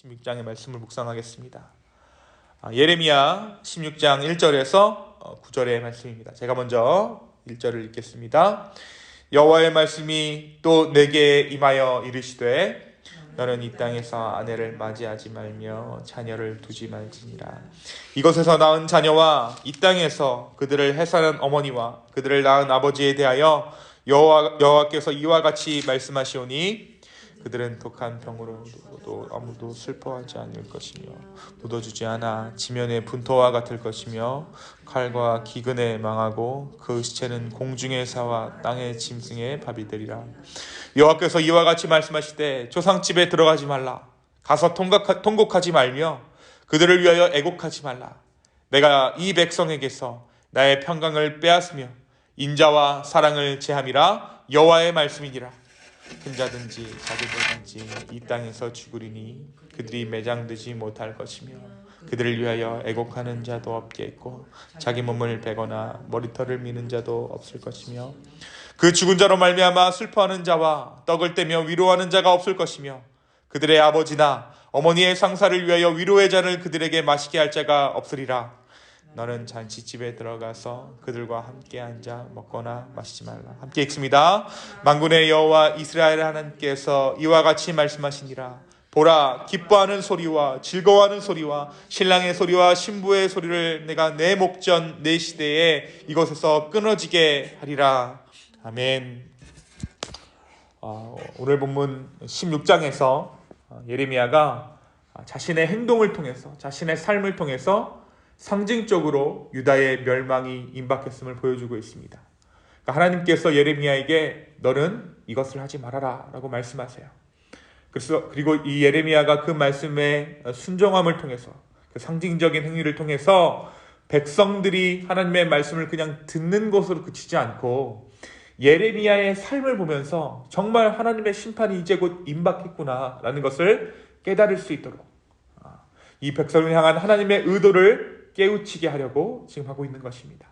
16장의 말씀을 묵상하겠습니다. 예레미야 16장 1절에서 9절의 말씀입니다. 제가 먼저 1절을 읽겠습니다. 여호와의 말씀이 또 내게 임하여 이르시되 너는 이 땅에서 아내를 맞이하지 말며 자녀를 두지 말지니라. 이곳에서 낳은 자녀와 이 땅에서 그들을 해산한 어머니와 그들을 낳은 아버지에 대하여 여호와께서 이와 같이 말씀하시오니 그들은 독한 병으로 누워도 아무도 슬퍼하지 않을 것이며 묻어주지 않아 지면의 분토와 같을 것이며 칼과 기근에 망하고 그 시체는 공중의 사와 땅의 짐승의 밥이 되리라. 여호와께서 이와 같이 말씀하시되 조상집에 들어가지 말라. 가서 통곡하지 말며 그들을 위하여 애곡하지 말라. 내가 이 백성에게서 나의 평강을 빼앗으며 인자와 사랑을 제함이라. 여호와의 말씀이니라. 큰 자든지 작은 자든지 이 땅에서 죽으리니 그들이 매장되지 못할 것이며 그들을 위하여 애곡하는 자도 없겠고 자기 몸을 베거나 머리털을 미는 자도 없을 것이며 그 죽은 자로 말미암아 슬퍼하는 자와 떡을 떼며 위로하는 자가 없을 것이며 그들의 아버지나 어머니의 상사를 위하여 위로의 잔을 그들에게 마시게 할 자가 없으리라. 너는 잔치집에 들어가서 그들과 함께 앉아 먹거나 마시지 말라. 함께 읽습니다. 만군의 여호와 이스라엘 하나님께서 이와 같이 말씀하시니라. 보라, 기뻐하는 소리와 즐거워하는 소리와 신랑의 소리와 신부의 소리를 내가 내 목전 내 시대에 이곳에서 끊어지게 하리라. 아멘. 오늘 본문 16장에서 예레미야가 자신의 행동을 통해서 자신의 삶을 통해서 상징적으로 유다의 멸망이 임박했음을 보여주고 있습니다. 그러니까 하나님께서 예레미야에게 너는 이것을 하지 말아라 라고 말씀하세요. 그리고 이 예레미야가 그 말씀의 순종함을 통해서 그 상징적인 행위를 통해서 백성들이 하나님의 말씀을 그냥 듣는 것으로 그치지 않고 예레미야의 삶을 보면서 정말 하나님의 심판이 이제 곧 임박했구나 라는 것을 깨달을 수 있도록 이 백성을 향한 하나님의 의도를 깨우치게 하려고 지금 하고 있는 것입니다.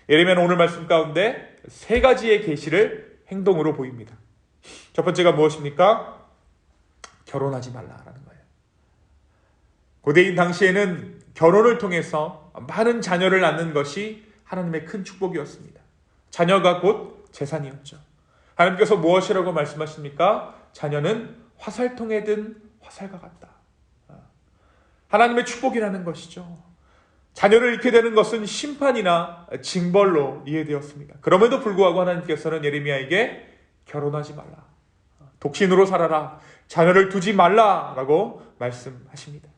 예레미야는 오늘 말씀 가운데 세 가지의 계시를 행동으로 보입니다. 첫 번째가 무엇입니까? 결혼하지 말라라는 거예요. 고대인 당시에는 결혼을 통해서 많은 자녀를 낳는 것이 하나님의 큰 축복이었습니다. 자녀가 곧 재산이었죠. 하나님께서 무엇이라고 말씀하십니까? 자녀는 화살통에 든 화살과 같다. 하나님의 축복이라는 것이죠. 자녀를 잃게 되는 것은 심판이나 징벌로 이해되었습니다. 그럼에도 불구하고 하나님께서는 예레미야에게 결혼하지 말라, 독신으로 살아라, 자녀를 두지 말라라고 말씀하십니다.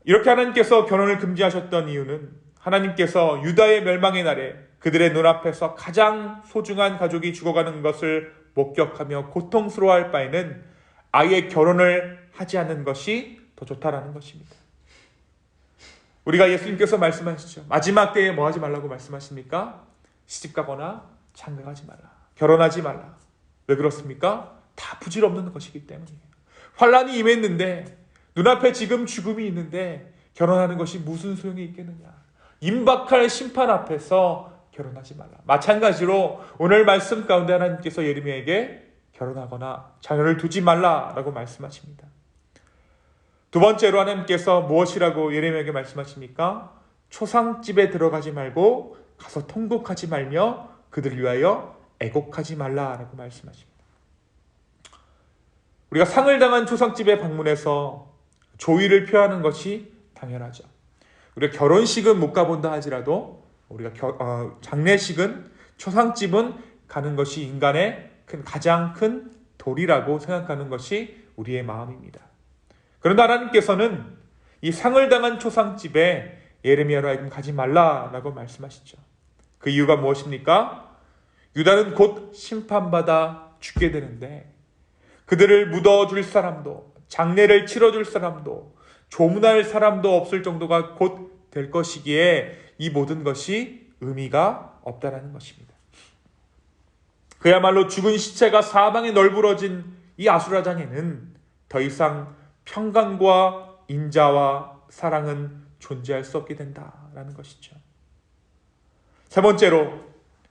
이렇게 하나님께서 결혼을 금지하셨던 이유는 하나님께서 유다의 멸망의 날에 그들의 눈앞에서 가장 소중한 가족이 죽어가는 것을 목격하며 고통스러워할 바에는 아예 결혼을 하지 않는 것이 더 좋다라는 것입니다. 우리가 예수님께서 말씀하시죠. 마지막 때에 뭐 하지 말라고 말씀하십니까? 시집가거나 장가가지 말라. 결혼하지 말라. 왜 그렇습니까? 다 부질없는 것이기 때문이에요. 환난이 임했는데 눈앞에 지금 죽음이 있는데 결혼하는 것이 무슨 소용이 있겠느냐. 임박할 심판 앞에서 결혼하지 말라. 마찬가지로 오늘 말씀 가운데 하나님께서 예레미야에게 결혼하거나 자녀를 두지 말라라고 말씀하십니다. 두 번째로 하나님께서 무엇이라고 예레미야에게 말씀하십니까? 초상집에 들어가지 말고 가서 통곡하지 말며 그들을 위하여 애곡하지 말라라고 말씀하십니다. 우리가 상을 당한 초상집에 방문해서 조의를 표하는 것이 당연하죠. 우리가 결혼식은 못 가본다 하지라도 우리가 장례식은, 초상집은 가는 것이 인간의 가장 큰 도리라고 생각하는 것이 우리의 마음입니다. 그런데 하나님께서는 이 상을 당한 초상집에 예레미야로 하여금 가지 말라라고 말씀하시죠. 그 이유가 무엇입니까? 유다는 곧 심판받아 죽게 되는데 그들을 묻어줄 사람도, 장례를 치러줄 사람도, 조문할 사람도 없을 정도가 곧 될 것이기에 이 모든 것이 의미가 없다라는 것입니다. 그야말로 죽은 시체가 사방에 널브러진 이 아수라장에는 더 이상 평강과 인자와 사랑은 존재할 수 없게 된다라는 것이죠. 세 번째로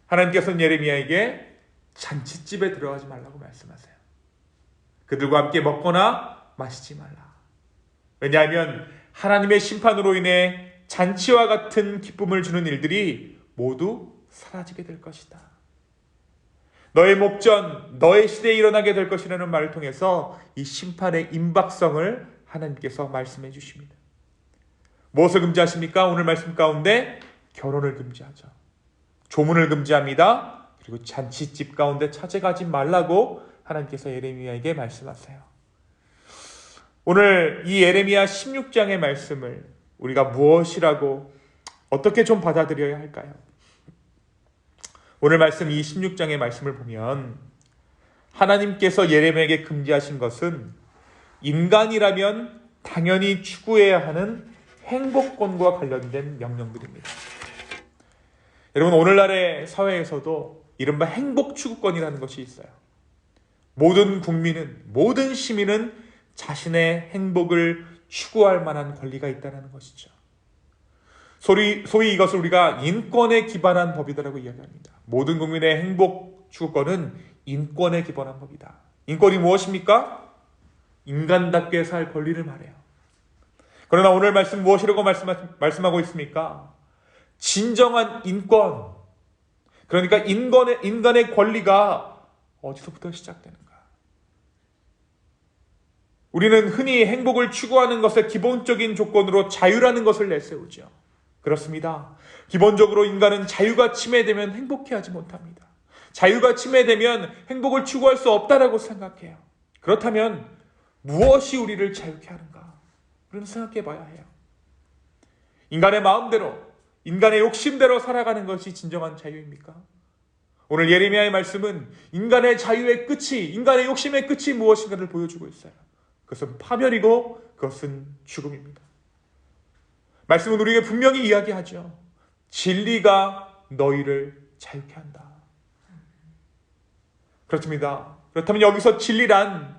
하나님께서는 예레미야에게 잔치집에 들어가지 말라고 말씀하세요. 그들과 함께 먹거나 마시지 말라. 왜냐하면 하나님의 심판으로 인해 잔치와 같은 기쁨을 주는 일들이 모두 사라지게 될 것이다. 너의 목전, 너의 시대에 일어나게 될 것이라는 말을 통해서 이 심판의 임박성을 하나님께서 말씀해 주십니다. 무엇을 금지하십니까? 오늘 말씀 가운데 결혼을 금지하죠. 조문을 금지합니다. 그리고 잔치집 가운데 찾아가지 말라고 하나님께서 예레미야에게 말씀하세요. 오늘 이 예레미야 16장의 말씀을 우리가 무엇이라고 어떻게 좀 받아들여야 할까요? 오늘 말씀 이 16장의 말씀을 보면 하나님께서 예레미야에게 금지하신 것은 인간이라면 당연히 추구해야 하는 행복권과 관련된 명령들입니다. 여러분, 오늘날의 사회에서도 이른바 행복 추구권이라는 것이 있어요. 모든 국민은, 모든 시민은 자신의 행복을 추구할 만한 권리가 있다는 것이죠. 소위 이것을 우리가 인권에 기반한 법이다라고 이야기합니다. 모든 국민의 행복 추구권은 인권에 기반한 법이다. 인권이 무엇입니까? 인간답게 살 권리를 말해요. 그러나 오늘 말씀 무엇이라고 말씀하고 있습니까? 진정한 인권, 그러니까 인간의 권리가 어디서부터 시작되는가? 우리는 흔히 행복을 추구하는 것의 기본적인 조건으로 자유라는 것을 내세우죠. 그렇습니다. 기본적으로 인간은 자유가 침해되면 행복해하지 못합니다. 자유가 침해되면 행복을 추구할 수 없다라고 생각해요. 그렇다면 무엇이 우리를 자유케 하는가? 우리는 생각해 봐야 해요. 인간의 마음대로, 인간의 욕심대로 살아가는 것이 진정한 자유입니까? 오늘 예레미야의 말씀은 인간의 자유의 끝이, 인간의 욕심의 끝이 무엇인가를 보여주고 있어요. 그것은 파멸이고 그것은 죽음입니다. 말씀은 우리에게 분명히 이야기하죠. 진리가 너희를 자유케 한다. 그렇습니다. 그렇다면 여기서 진리란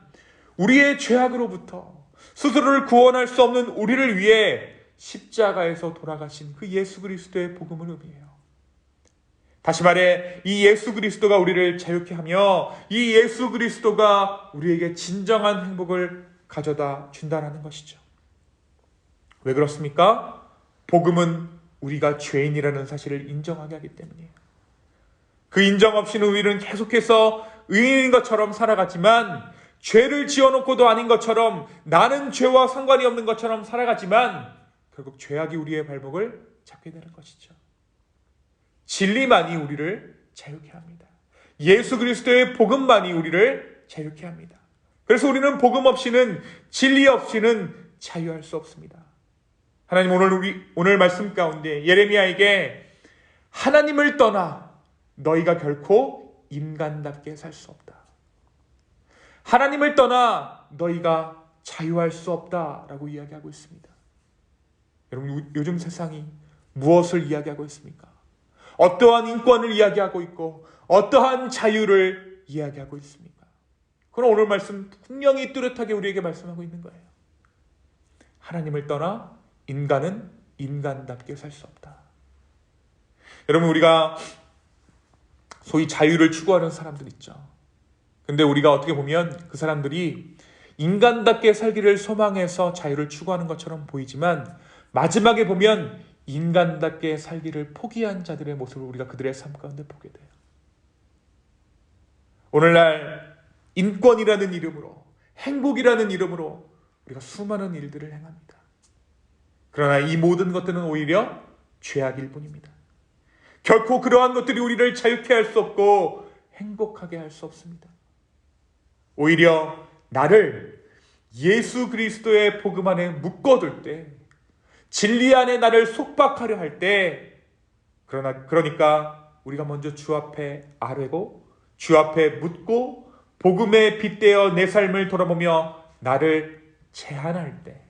우리의 죄악으로부터 스스로를 구원할 수 없는 우리를 위해 십자가에서 돌아가신 그 예수 그리스도의 복음을 의미해요. 다시 말해 이 예수 그리스도가 우리를 자유케 하며 이 예수 그리스도가 우리에게 진정한 행복을 가져다 준다는 것이죠. 왜 그렇습니까? 복음은 우리가 죄인이라는 사실을 인정하게 하기 때문이에요. 그 인정 없이는 우리는 계속해서 의인인 것처럼 살아가지만, 죄를 지어놓고도 아닌 것처럼, 나는 죄와 상관이 없는 것처럼 살아가지만 결국 죄악이 우리의 발목을 잡게 되는 것이죠. 진리만이 우리를 자유케 합니다. 예수 그리스도의 복음만이 우리를 자유케 합니다. 그래서 우리는 복음 없이는, 진리 없이는 자유할 수 없습니다. 하나님 오늘 말씀 가운데 예레미야에게 하나님을 떠나 너희가 결코 인간답게 살 수 없다. 하나님을 떠나 너희가 자유할 수 없다라고 이야기하고 있습니다. 여러분, 요즘 세상이 무엇을 이야기하고 있습니까? 어떠한 인권을 이야기하고 있고 어떠한 자유를 이야기하고 있습니까? 그럼 오늘 말씀 분명히 뚜렷하게 우리에게 말씀하고 있는 거예요. 하나님을 떠나 인간은 인간답게 살 수 없다. 여러분, 우리가 소위 자유를 추구하는 사람들 있죠. 근데 우리가 어떻게 보면 그 사람들이 인간답게 살기를 소망해서 자유를 추구하는 것처럼 보이지만 마지막에 보면 인간답게 살기를 포기한 자들의 모습을 우리가 그들의 삶 가운데 보게 돼요. 오늘날 인권이라는 이름으로, 행복이라는 이름으로 우리가 수많은 일들을 행합니다. 그러나 이 모든 것들은 오히려 죄악일 뿐입니다. 결코 그러한 것들이 우리를 자유케 할 수 없고 행복하게 할 수 없습니다. 오히려 나를 예수 그리스도의 복음 안에 묶어둘 때, 진리 안에 나를 속박하려 할 때, 그러니까 우리가 먼저 주 앞에 아뢰고 주 앞에 묻고 복음에 빗대어 내 삶을 돌아보며 나를 제한할 때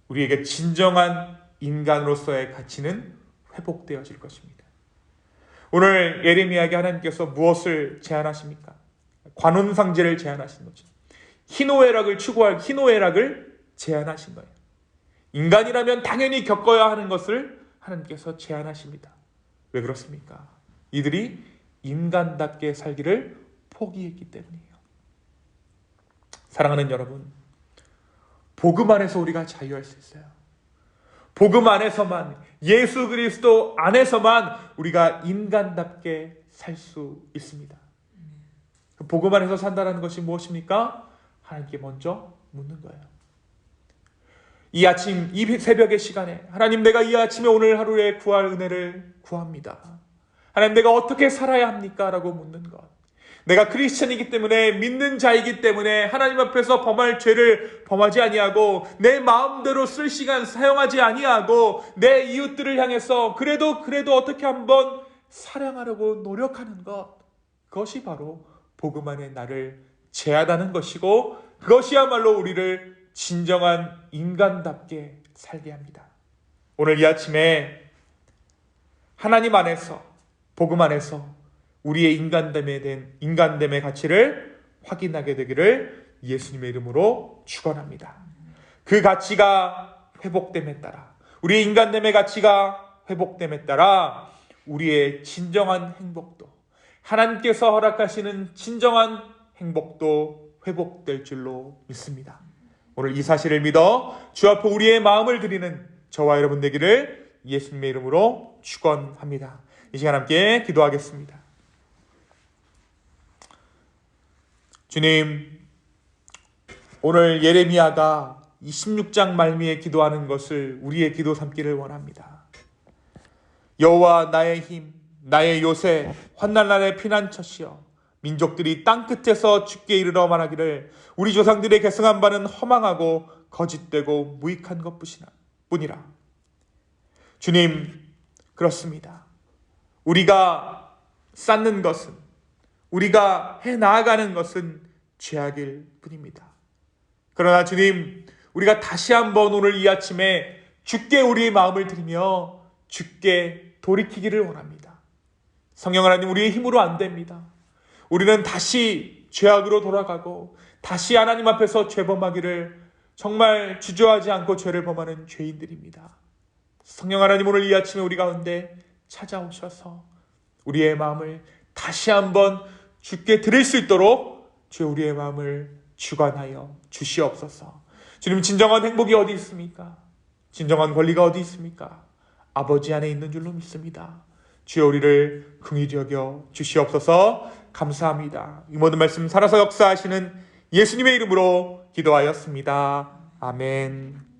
우리에게 진정한 인간으로서의 가치는 회복되어질 것입니다. 오늘 예레미야에게 하나님께서 무엇을 제안하십니까? 관혼상제를 제안하신 거죠. 희노애락을 추구할 희노애락을 제안하신 거예요. 인간이라면 당연히 겪어야 하는 것을 하나님께서 제안하십니다. 왜 그렇습니까? 이들이 인간답게 살기를 포기했기 때문이에요. 사랑하는 여러분, 복음 안에서 우리가 자유할 수 있어요. 복음 안에서만, 예수 그리스도 안에서만 우리가 인간답게 살 수 있습니다. 복음 안에서 산다는 것이 무엇입니까? 하나님께 먼저 묻는 거예요. 이 아침, 이 새벽의 시간에 하나님, 내가 이 아침에 오늘 하루에 구할 은혜를 구합니다. 하나님, 내가 어떻게 살아야 합니까? 라고 묻는 것. 내가 크리스천이기 때문에, 믿는 자이기 때문에 하나님 앞에서 범할 죄를 범하지 아니하고, 내 마음대로 쓸 시간 사용하지 아니하고, 내 이웃들을 향해서 그래도 어떻게 한번 사랑하려고 노력하는 것, 그것이 바로 복음 안에 나를 제하다는 것이고, 그것이야말로 우리를 진정한 인간답게 살게 합니다. 오늘 이 아침에 하나님 안에서, 복음 안에서 우리의 인간됨의 가치를 확인하게 되기를 예수님의 이름으로 축원합니다. 그 가치가 회복됨에 따라, 우리의 인간됨의 가치가 회복됨에 따라 우리의 진정한 행복도, 하나님께서 허락하시는 진정한 행복도 회복될 줄로 믿습니다. 오늘 이 사실을 믿어 주 앞에 우리의 마음을 드리는 저와 여러분 되기를 예수님의 이름으로 축원합니다. 이 시간 함께 기도하겠습니다. 주님, 오늘 예레미야가 이 16장 말미에 기도하는 것을 우리의 기도 삼기를 원합니다. 여호와 나의 힘, 나의 요새, 환난 날의 피난처시여, 민족들이 땅끝에서 주께 이르러 말하기를 우리 조상들의 계승한 바는 허망하고 거짓되고 무익한 것뿐이라. 주님, 그렇습니다. 우리가 쌓는 것은, 우리가 해나가는 것은 죄악일 뿐입니다. 그러나 주님, 우리가 다시 한번 오늘 이 아침에 주께 우리의 마음을 드리며 주께 돌이키기를 원합니다. 성령 하나님, 우리의 힘으로 안 됩니다. 우리는 다시 죄악으로 돌아가고 다시 하나님 앞에서 죄범하기를 정말 주저하지 않고 죄를 범하는 죄인들입니다. 성령 하나님, 오늘 이 아침에 우리 가운데 찾아오셔서 우리의 마음을 다시 한번 주께 드릴 수 있도록 주여 우리의 마음을 주관하여 주시옵소서. 주님, 진정한 행복이 어디 있습니까? 진정한 권리가 어디 있습니까? 아버지 안에 있는 줄로 믿습니다. 주여 우리를 긍휼히 여겨 주시옵소서. 감사합니다. 이 모든 말씀 살아서 역사하시는 예수님의 이름으로 기도하였습니다. 아멘.